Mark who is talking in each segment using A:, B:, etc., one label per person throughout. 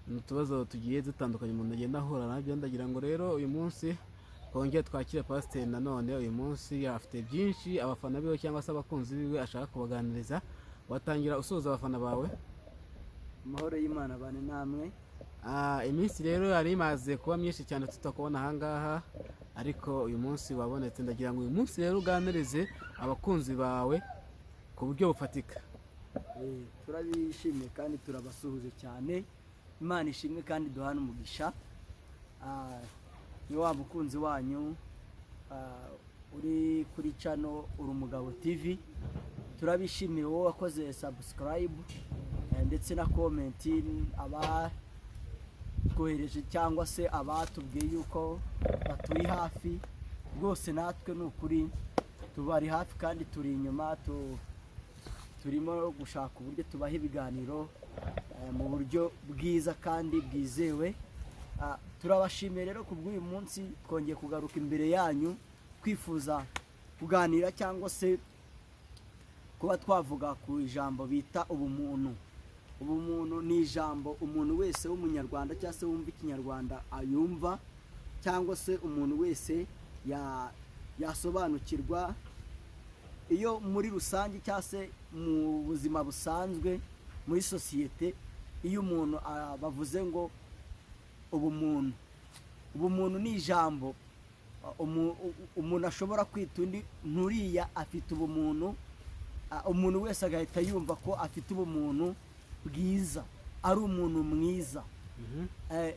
A: n'utubazo tugiye dutandukanye umuntu agenda ahura nabyo. Ndagira ngo rero uyu munsi twongere twakire pasiteri nanone. Uyu munsi afite byinshi abafana biwe cyangwa se abakunzi biwe ashaka kubaganiriza. Watangira usoza abafana bawe.
B: Amahoro y'Imana bane namwe.
A: Iminsi rero yari imaze kuba myinshi cyane tutakubona ahangaha, ariko uyu munsi wabonetse. Ndagira ngo uyu munsi rero uganirize abakunzi bawe ku buryo bufatika.
B: Turabishimye kandi turabasuhuje cyane. Imana ishimwe kandi duhana umugisha. Ni wa mukunzi wanyu uri kuri channel Urumugabo TV. Turabishimiye wowe wakoze subscribe ndetse na comment, kohereje cyangwa se abatubwiye yuko baturi hafi. Rwose natwe n'ukuri tubari hafi kandi turi inyuma, turimo gushaka uburyo tubaha ibiganiro mu buryo bwiza kandi bwizewe. Turabashimiye rero kubw'uyu munsi twongeye kugaruka imbere yanyu kwifuza kuganira cyangwa se kuba twavuga ku ijambo bita ubumuntu. Ubumuntu ni ijambo umuntu wese w'umunyarwanda cyangwa se wumva ikinyarwanda ayumva, cyangwa se umuntu wese yasobanukirwa. Iyo muri rusange cyangwa se mu buzima busanzwe muri sosiyete, iyo umuntu bavuze ngo ubumuntu ni ijambo umuntu ashobora kwita undi nturiya afite ubumuntu. Umuntu wese agahita yumva ko afite ubumuntu bwiza, ari umuntu mwiza.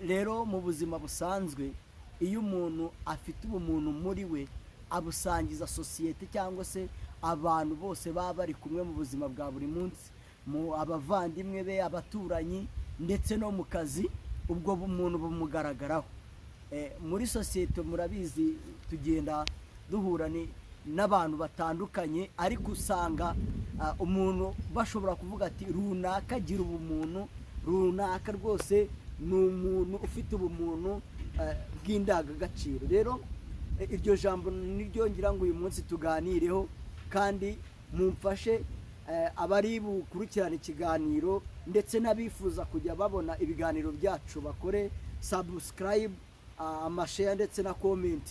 B: Rero mu buzima busanzwe iyo umuntu afite ubumuntu muri we, abusangiza sosiyete cyangwa se abantu bose baba bari kumwe mu buzima bwa buri munsi, mu abavandimwe be, abaturanyi ndetse no mu kazi. Ubwo bumuntu bumugaragaraho. Muri sosiyete murabizi tugenda duhura n'abantu batandukanye, ariko usanga umuntu bashobora kuvuga ati runaka agira ubumuntu, runaka rwose ni umuntu ufite ubumuntu bw'indangagaciro. Rero iryo jambo niryo ngira ngo uyu munsi tuganireho, kandi mumfashe abari bukurikirana ikiganiro ndetse n'abifuza kujya babona ibiganiro byacu bakore subscribe, amashare ndetse na comment.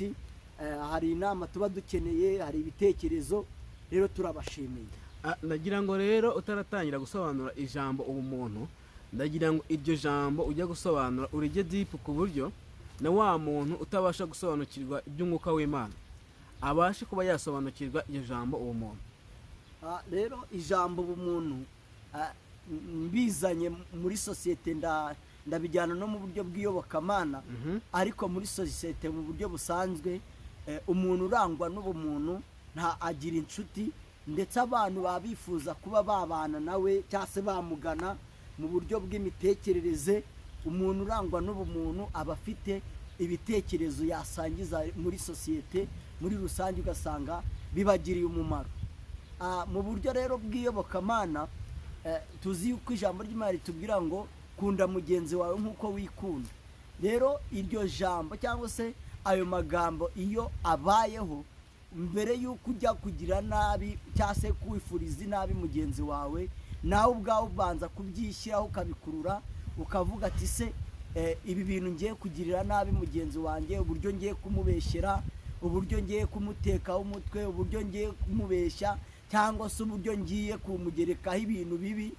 B: Hari inama tuba dukeneye, hari ibitekerezo. Rero turabashimiye.
A: Ndagira ngo rero utaratangira gusobanura ijambo ubumuntu, ndagira ngo iryo jambo ujya gusobanura urije deep ku buryo na wa muntu utabasha gusobanukirwa iby'umwuka w'Imana abashe kuba yasobanukirwa iryo jambo ubumuntu.
B: Rero ijambo ubumuntu mbizanye muri sosiyete ndabijyana no mu buryo bw'iyobokamana. Ariko muri sosiyete mu buryo busanzwe, umuntu urangwa n'ubumuntu nta agira inshuti, ndetse abantu babifuza kuba babana nawe cyangwa se bamugana mu buryo bw'imitekerereze. Umuntu urangwa n'ubumuntu aba afite ibitekerezo yasangiza muri sosiyete muri rusange, ugasanga bibagiriye umumaro. Mu buryo rero bw'iyobokamana, tuzi yuko ijambo ry'Imana ritubwira ngo kunda mugenzi wawe nk'uko wikunda. Rero iryo jambo cyangwa se ayo magambo iyo abayeho, mbere y'uko ujya kugira nabi cyangwa se kwifuriza inabi mugenzi wawe, nawe ubwawe ubanza kubyishyiraho ukabikurura, ukavuga ati se ibi bintu ngiye kugirira nabi mugenzi wanjye, uburyo ngiye kumubeshyera, uburyo ngiye kumutekaho umutwe, uburyo ngiye kumubeshya, cyangwa se uburyo ngiye kumugerekaho ibintu bibi,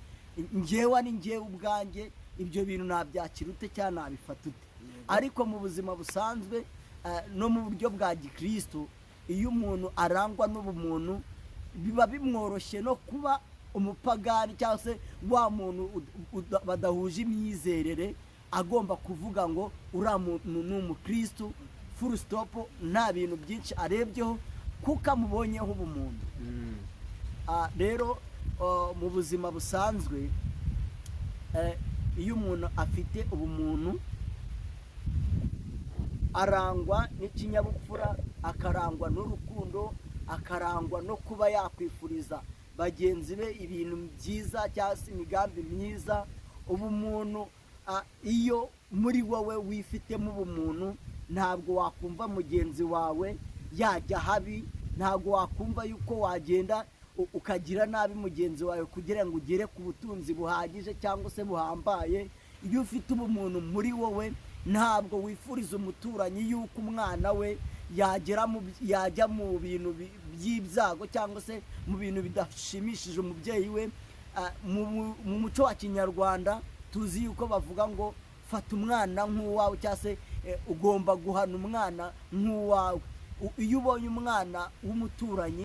B: ngewe ari ngewe ubwanjye, ibyo bintu nabyakira ute cyangwa nabifata ute? Ariko mu buzima busanzwe no mu buryo bwa gikristo, iyo umuntu arangwa n'ubumuntu, biba bimworoshye no kuba umupagani cyangwa se wa muntu badahuje imyizerere agomba kuvuga ngo uriya muntu ni umukristo, full stop, nta bintu byinshi arebyeho kuko amubonyeho ubumuntu. Rero mu buzima busanzwe, iyo umuntu afite ubumuntu arangwa n'ikinyabupfura, akarangwa n'urukundo, akarangwa no kuba yakwifuriza bagenzi be ibintu byiza cyangwa se imigambi myiza. Ubumuntu iyo muri wowe wifitemo ubumuntu, ntabwo wakumva mugenzi wawe yajya habi, ntabwo wakumva yuko wagenda ukagira nabi mugenzi wawe kugira ngo ugere ku butunzi buhagije cyangwa se buhambaye. iyo ufite ubumuntu muri wowe ntabwo wifuriza umuturanyi yuko umwana we yajya mu bintu by'ibyago cyangwa se mu bintu bidashimishije umubyeyi we. Mu muco wa kinyarwanda tuzi yuko bavuga ngo fata umwana nk'uwawe cyangwa se ugomba guhana umwana nk'uwawe. Iyo ubonye umwana w'umuturanyi